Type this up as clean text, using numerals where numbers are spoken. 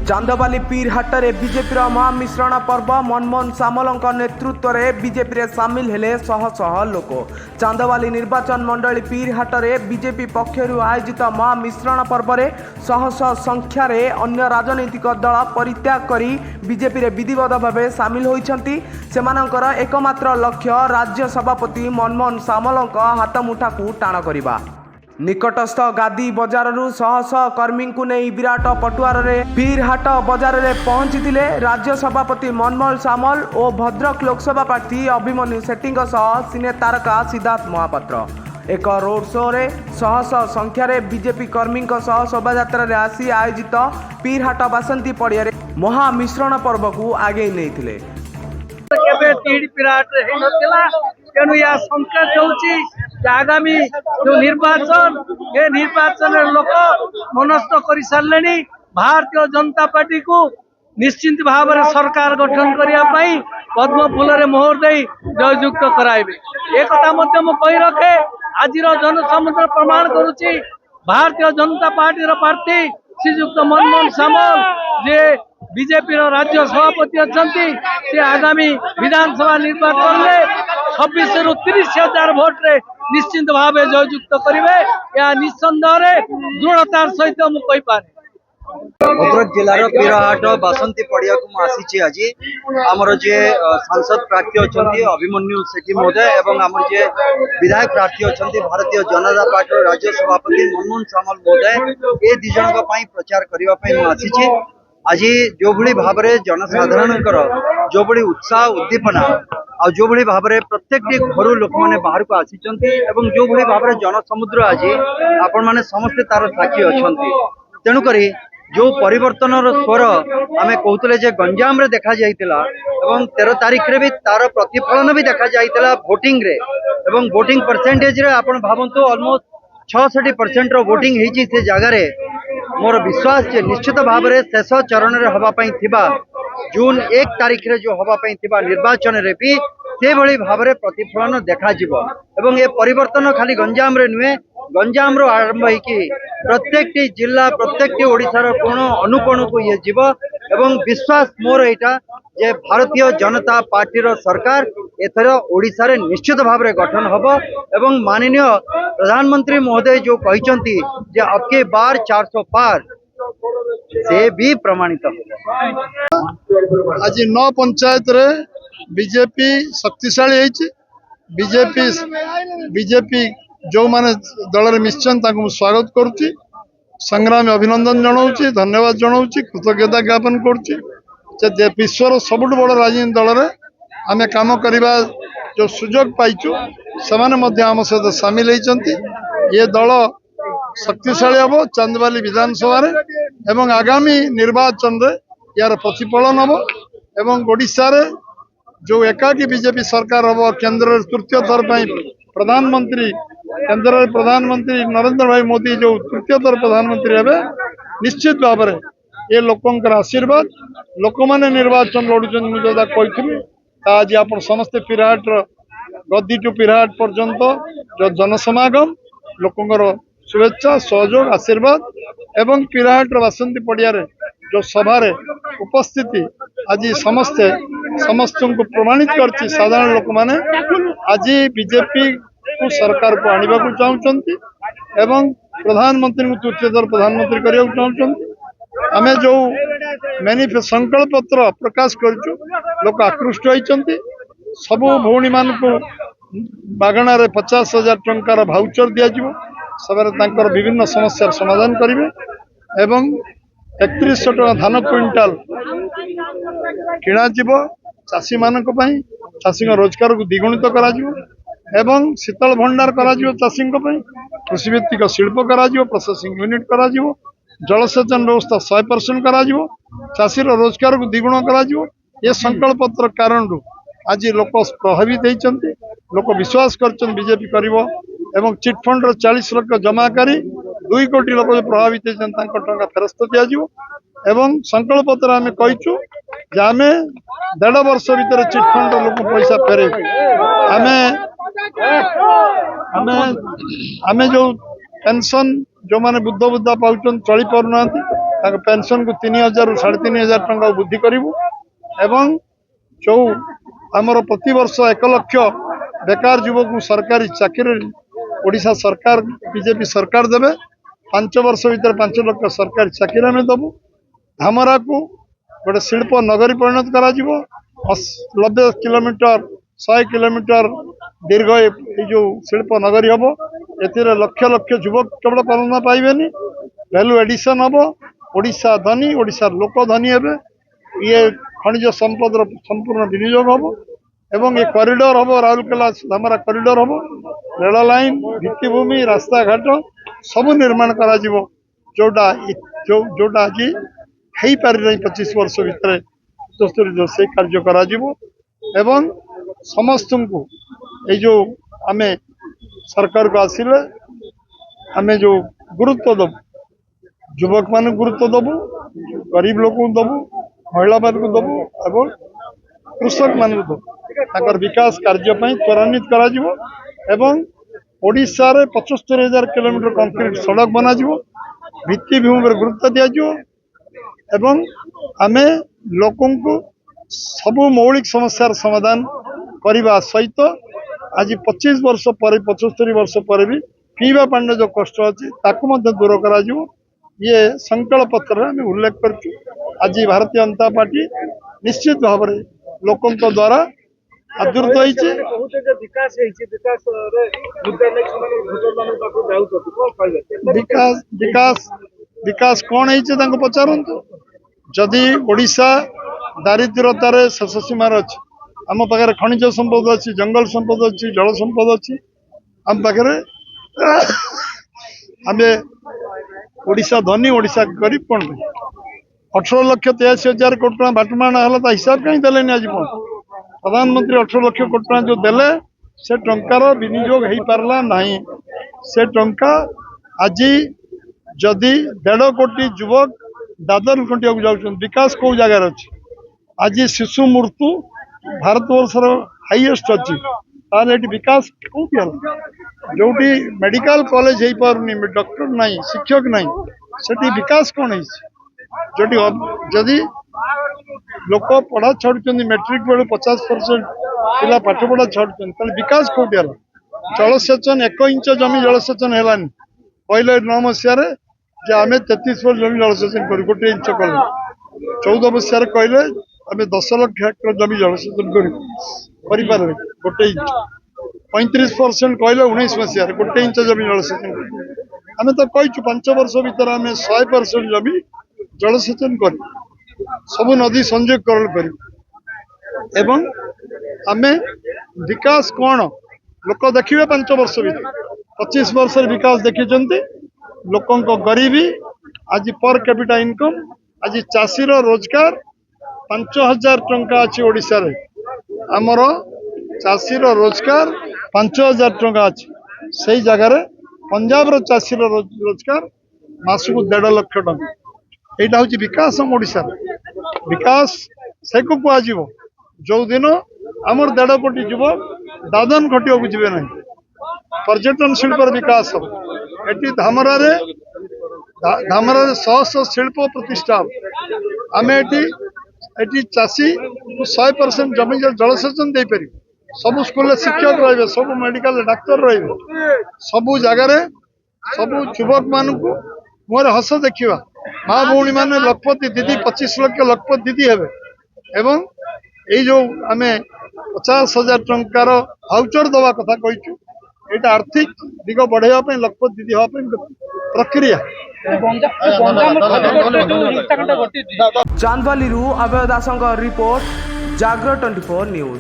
Chandbali पीरहाटे BJP महामिश्रण पर्व मनमोहन सामल नेतृत्व में बीजेपी सामिल हेले शह शह लोक। चांदबाली निर्वाचन मंडली पीरहाटे बीजेपी पक्षर आयोजित महामिश्रण पर्व में शह शह संख्यार अन्य राजनैतिक दल परित्याग कर बीजेपी विधिवत भाव सामिल होती। सेमानंकर एकमात्र लक्ष्य राज्य सभापति मनमोहन सामल हाथमुठा को टाण करने। निकटस्थ गादी बजार शह शह कर्मी को नहीं विराट पटुआर पीरहाट बजार में पहुंची राज्य सभापति मनमोहन सामल और भद्रक लोकसभा प्रार्थी अभिमन्यु सेट्टी सिने तारका सिद्धार्थ महापात्र। एक रोड शो रे शह शह संख्यार बीजेपी कर्मी शोभा आसी आयोजित पीरहाट बासंती पड़िया महामिश्रण पर्व को आगे नहीं तेणु यह संकेत होची आगामी जो निर्वाचन लोक मनस्थ कर सारे भारतीय जनता पार्टी को निश्चिंत भाव में सरकार गठन करने पद्म फूल मोहर दे जययुक्त कराइबे। एक कही रखे आज जनसमुद्र प्रमाण करुच्ची भारतीय जनता पार्टी प्रार्थी श्रीयुक्त मनमोहन सामल जे बीजेपी राज्य सभापति अच्छा से आगामी विधानसभा निर्वाचन में 26 रु 30,000 भोट रे निश्चिंत भाव जययुक्त करेंगे। या निसंदेह दृढ़तार सहित मुझे पारे भद्रक जिलार पीरहाट बासंती पड़िया को आसी आज आमर जे सांसद प्रार्थी अच्छा अभिमन्यु सेठी महोदय एवं आमर जे विधायक प्रार्थी अच्छा भारतीय जनता पार्टी राज्य सभापति मनमोहन सामल महोदय ये दिज प्रचार करने आसी। आज जो भली भाव में जनसाधारण जो भली उत्साह उद्दीपना आ जो भली भाव में प्रत्येक घर लोक मैंने बाहर को आसी जो भली भाव में जनसमुद्र आज आपण मैंने समस्ते तार साक्षी अच्छा। तेणुक जो परिवर्तन स्वर आम कहते जे गंजाम रे देखा जाइतिला एवं 13 तारीख रे भी तार प्रतिफलन भी देखा जाइतिला वोटिंग रे एवं वोटिंग परसेंटेज रे आपण भावंतु ऑलमोस्ट 66% रो वोटिंग हेची से जगह रे मोर विश्वास जे निश्चित भाव में शेष चरण रे हवा पई थिबा जून 1 तारीख रे जो हवा पई थिबा निर्वाचन रे भी से भली भाव में प्रतिफलन देखा जिवो एवं ये परिवर्तन खाली गंजाम रे नुहे गंजाम रो आरंभ होइकी प्रत्येक जिला प्रत्येक ओडिशार कोण अनुकोण को ये जीव एवं विश्वास मोर एटा जे भारतीय जनता पार्टी रो सरकार एथर ओडिशा रे निश्चित भाव में गठन हबो एवं माननीय प्रधानमंत्री महोदय जो कहिसंती जे अब के बार 400 पार से भी प्रमाणित हो। आज 9 पंचायत रे बीजेपी शक्तिशाली है। बीजेपी जो माने दल में मिशन स्वागत करुच्ची संग्राम अभिनंदन जनाऊँ धन्यवाद जनाऊँ कृतज्ञता ज्ञापन करुच्ची। विश्वर सबुठ बड़ राजनीतिक दल में आम कम करने जो सुजोग पाइचु से आम सहित सामिल होती। ये दल शक्तिशाली हम चांदबाली विधानसभा एवं आगामी निर्वाचन रे यार प्रतिफलन हम एवं ओडिशा रे जो एकाकी बीजेपी सरकार हम केंद्र तृतीय थर प्रधानमंत्री केंद्र प्रधानमंत्री नरेंद्र भाई मोदी जो तृतीय थर प्रधानमंत्री हे निश्चित भाव में ये लोकंकर आशीर्वाद लोक मैंने निर्वाचन लड़ुचन मुझे कही आज आप समस्ते पीरहाट गद्दी टू पीरहाट पर्यंत जो जनसमागम लोकंकर शुभेच्छा सहयोग आशीर्वाद एवं पीरहाट बासंती पड़िया जो सभा उपस्थिति आज समस्ते समस्त को प्रमाणित करछि। साधारण लोक माने आज बीजेपी को सरकार को आने को चाहते एवं प्रधानमंत्री को तृतीय थर प्रधानमंत्री करने को चाहते। आम जो मैनिफेस्टो संकल्प पत्र प्रकाश करूँ लोक आकृष्ट होती सबू भौणी मान को मागणार 50,000 टंकार भाउचर दिज्व सब विभिन्न समस्या समाधान करेंगे एवं 3100 टका धान क्विंटाल किणा चाषी मान चाषी रोजगार को द्विगुणित करा एवं शीतल भंडार करा चाषी कृषिभित्तिक शिल्प करा प्रोसेसिंग यूनिट करा जलसेचन व्यवस्था 100% करा चाषी रोजगार को द्विगुण करा ये संकल्प पत्र कारण आज लोक प्रभावित होती लोक विश्वास कर बीजेपी कर चिटफंड 40 लाख जमा करी 2 कोटी लोक प्रभावित होती टंका फेरस्त दिज्व एवं संकल्प पत्र आम कहीचु आम 1.5 वर्ष भितर चिटफंड लोक पैसा फेरे आम जो पेंशन जो माने बुद्ध बुद्धा पाउछन चली पारना पेंशन को 3000 रु 3500 टंका वृद्धि करूँ एवं जो आमर प्रति वर्ष 1 लाख बेकार युवक को सरकारी चाकरी ओडिशा सरकार बीजेपी सरकार देवे 5 वर्ष भीतर 5 लाख सरकारी चाकरी आम दबू धामरा को गोटे शिल्प नगरी परिणत करा 90 किलोमीटर 100 किलोमीटर दीर्घ ये जो शिल्प नगरी हम ए लक्ष लक्ष युवक केवल प्रेरणा पाइबेनी वैल्यू एडिशन हम ओडिशा धनी ओडिशा लोक धनी हे ये खनिज संपद संपूर्ण विनियोग हम एवं ये कॉरिडोर हम राउरकेला धामरा कॉरिडोर हम रेल लाइन भित्तिभूमि रास्ता घाट सब निर्माण करा जोटा जोटा आज हो पारि 25 वर्ष भितर जो से कार्य करा एवं समस्त को ये जो आमे सरकार को आसिले आमे जो गुरुत्व दबू युवक मान गुरुत्व दबू गरीब लोक दबू महिला मान दबू एवं कृषक मान दबू विकास कार्य त्वरान्वित करा एवं ओडिशा रे 75,000 किलोमीटर कंक्रीट सड़क बना भित्तिभूमि पर गुरुत्व दिया एवं आमे लोकों को सबु मौलिक समस्यार समाधान करने सहित आज 25 वर्ष पर 75 वर्ष पर भी पीवा पानी जो कष्ट अच्छी दूर करा ये संकल्प पत्र में उल्लेख कर आज भारतीय जनता पार्टी निश्चित भाव में लोकों द्वारा आदृत विकास विकास विकास कौन है पचारतु जदि ओडिशा दारिद्रतार शेष सीमार अच्छी आम पाखे खनिज संपद अच्छी जंगल संपद अच्छी जल संपद अच्छी आम पाखे आम ओडिशा धनी ओडिशा गरीब कौन 18,83,000 कोटी टका बाटमाण है हिसाब कहीं देलेनि आज प्रधानमंत्री 18 लाख कोटी टका जो देले से टंकार विनियोग हो पारला नहीं से टंका आज जदि 1.5 कोटी युवक दादन खटिया जाऊँ विकास कौ जगार अच्छी आज शिशु मृत्यु भारतवर्षर हाईएस्ट अच्छी ताले विकास कौटी है जो मेडिकल कॉलेज हो पारुनी डॉक्टर नहीं शिक्षक नहीं से विकास कौन है जो जदि लोक पढ़ा छाड़ुं मेट्रिक बेलू 50% पिला पाठ पढ़ा छाड़ुं विकास कौटी है जलसेचन 1 इंच जमी जलसेचन है पहले 9 मसीह आम 33 वर्ष जमी जलसेचन कर 1 इंच कल 14 मसीह कहले आम 10 लाख हेक्टर जमी जलसेचन कर 1 इंच 35% कहले 19 मसीह 1 इंच जमी जलसेचन आम तो कहीचु 5 वर्ष भीतर आम 100% जमी जलसेचन कर सबु नदी संयोगकरण कर एवं आमे विकास कौन लोक देखिए 5 वर्ष भीतर 25 वर्ष विकास देखी लोकों गरीबी आज पर कैपिटा इनकम आज चाषी रोजगार 5,000 टंका अच्छी ओडिशा रे आमर चाषी रोजगार 5,000 टंका अच्छी से जगार पंजाब चाषी रोजगार मासक 1.5 लाख टंका यहाँ हूँ विकास हम ओडिशा विकास से कह जो दिन आमर 1.5 कोटी युवक दादन खटिया को जीवे ना पर्यटन शिल्प विकास हम ये धामरा शह शिल्प प्रतिष्ठा आम ये चाषी 100% जमी जलसेचन दे पारि सब स्कूल शिक्षक रे सब मेडिकल डाक्तर रे सबू जगार सब युवक मान मोर हस देखा माँ भौणी मैंने लखपति दीदी 25 लाख लखपति दीदी हे एवं ये जो आम 50,000 टंकार भाउचर दवा कथा कहीचु यहाँ आर्थिक दिग बढ़ाई लखपति दीदी हाँपाई प्रक्रिया चांदवाली अभय दास रिपोर्ट जाग्र 24 न्यूज।